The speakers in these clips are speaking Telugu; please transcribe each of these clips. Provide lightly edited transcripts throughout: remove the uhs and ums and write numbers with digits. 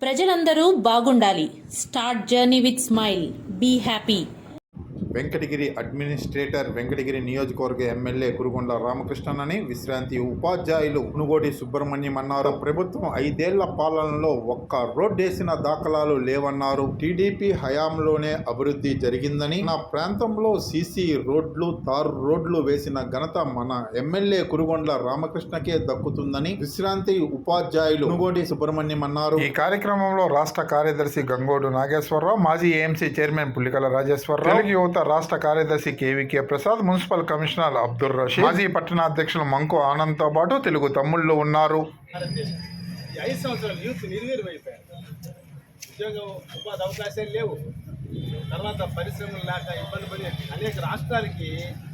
ప్రజలందరూ బాగుండాలి. Start journey with smile. Be happy. Venkatagiri administrator, Venkatagiri నియోజకవర్గ ఎమ్మెల్యే కురుగొండ రామకృష్ణనని విశ్రాంతి ఉపాధ్యాయులు మునుగోడి సుబ్రహ్మణ్యం అన్నారు. ప్రభుత్వం 5 ఏళ్ల పాలనలో ఒక్క రోడ్డేసిన దాఖలాలు లేవన్నారు. టీడీపీ హయాంలోనే అభివృద్ధి జరిగిందని, నా ప్రాంతంలో సీసీ రోడ్లు, తారు రోడ్లు వేసిన ఘనత మన ఎమ్మెల్యే కురుగొండ రామకృష్ణకే దక్కుతుందని విశ్రాంతి ఉపాధ్యాయులు మునుగోడి సుబ్రహ్మణ్యం అన్నారు. ఈ కార్యక్రమంలో రాష్ట్ర కార్యదర్శి గంగోడు నాగేశ్వరరావు, మాజీ ఏఎంసీ చైర్మన్ పుల్లికల రాజేశ్వరరావు, యువత రాష్ట్ర కార్యదర్శి KVK Prasad, municipal commissioner Abdul Rashid, మాజీ పట్టణాధ్యక్షులు మంకు ఆనంద్తో పాటు తెలుగు తమ్ముళ్లు ఉన్నారు. 5 సంవత్సరాలు యూత్ నిర్వీర్యమైపోయారు. ఉద్యోగ ఉపాధి అవకాశాలు లేవు. తర్వాత పరిశ్రమలు లేక ఇబ్బంది పడి అనేక రాష్ట్రాలకి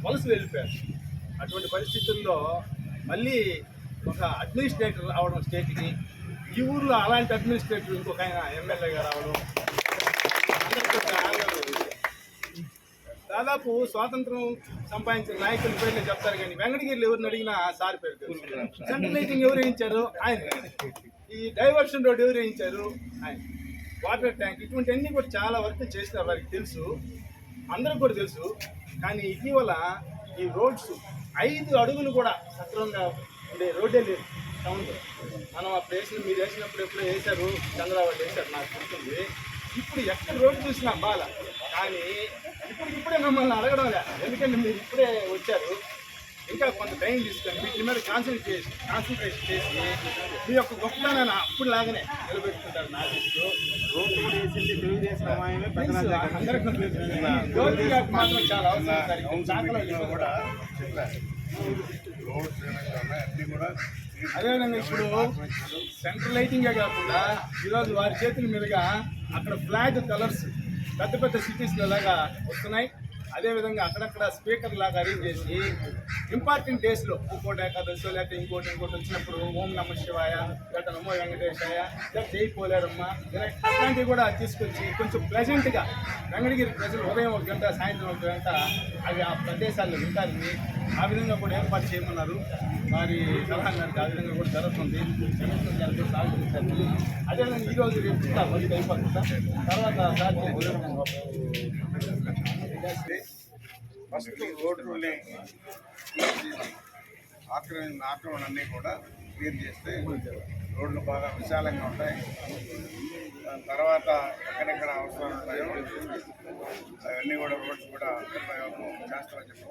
వలస వెళ్ళిపోయారు. అటువంటి పరిస్థితుల్లో మళ్ళీ ఒక అడ్మినిస్ట్రేటర్ రావడం స్టేట్కి, ఈ ఊర్లో అలాంటి అడ్మినిస్ట్రేటర్ ఇంకొక ఆయన ఎమ్మెల్యేగా రావడం, దాదాపు స్వాతంత్రం సంపాదించిన నాయకుల పేర్లు చెప్తారు కానీ వెంకటగిరిలో ఎవరిని అడిగినా సార్ పేరు తెలుసు. సెంట్రల్ లైటింగ్ ఎవరు వేయించారు? ఆయన. ఈ డైవర్షన్ రోడ్ ఎవరు వేయించారు? ఆయన. వాటర్ ట్యాంక్, ఇటువంటివన్నీ కూడా చాలా వరకు చేసిన వారికి తెలుసు, అందరికి కూడా తెలుసు. కానీ ఇటీవల ఈ రోడ్స్ 5 అడుగులు కూడా సక్రమంగా ఉండే రోడ్డే లేదు టౌన్లో. మనం అప్పుడు మీరు వేసినప్పుడు ఎప్పుడో వేశారు, చంద్రబాబు వేశారు, నాకు గుర్తుంది. ఇప్పుడు ఎక్కడ రోడ్డు చూసినా బాల. కానీ ఇప్పుడే మిమ్మల్ని అడగడం లే, ఎందుకంటే మీరు ఇప్పుడే వచ్చారు. ఇంకా కొంత టైం తీసుకొని వీటి మీద కాన్సన్ట్రేషన్ చేసి మీ యొక్క గొప్పతనాన్ని అప్పుడు లాగానే నిలబెట్టుకుంటారు. నా దృష్టిలో అందరికీ మాత్రం చాలా అవసరం కూడా. అదేవిధంగా ఇప్పుడు సెంట్రల్ లైటింగే కాకుండా ఈరోజు వారి చేతుల మీదుగా అక్కడ ఫ్లాగ్ కలర్స్ పెద్ద పెద్ద సిటీస్లో లాగా వస్తున్నాయి. అదేవిధంగా అక్కడక్కడ స్పీకర్ లాగా అరేంజ్ చేసి ఇంపార్టెంట్ డేస్లో ఇంకోటి ఏకాదశి లేకపోతే ఇంకోటి వచ్చినప్పుడు ఓం నమ శివాయ, లేకపోతే నమో వెంకటేశాయ, లేకపోతే జై పోలేరమ్మ, అట్లాంటివి కూడా తీసుకొచ్చి కొంచెం ప్లెజెంట్గా వెంకటగిరి ప్రజలు ఉదయం 1 గంట, సాయంత్రం 1 గంట అవి ఆ ప్రదేశాల్లో వింటారని ఆ విధంగా కూడా ఏర్పాటు చేయమన్నారు. వారి సలహా మేరకు ఆ విధంగా కూడా జరుగుతుంది. అదేవిధంగా ఈరోజు రేపు మొదటి అయిపోతుంది. తర్వాత ఫస్ట్ రోడ్లని ఆక్రమణన్నీ కూడా క్లియర్ చేస్తే రోడ్లు బాగా విశాలంగా ఉంటాయి. దాని తర్వాత ఎక్కడెక్కడ అవసరాలు ఉంటాయో అవన్నీ కూడా రోడ్స్ కూడా ఉపయోగం చేస్తామని చెప్పి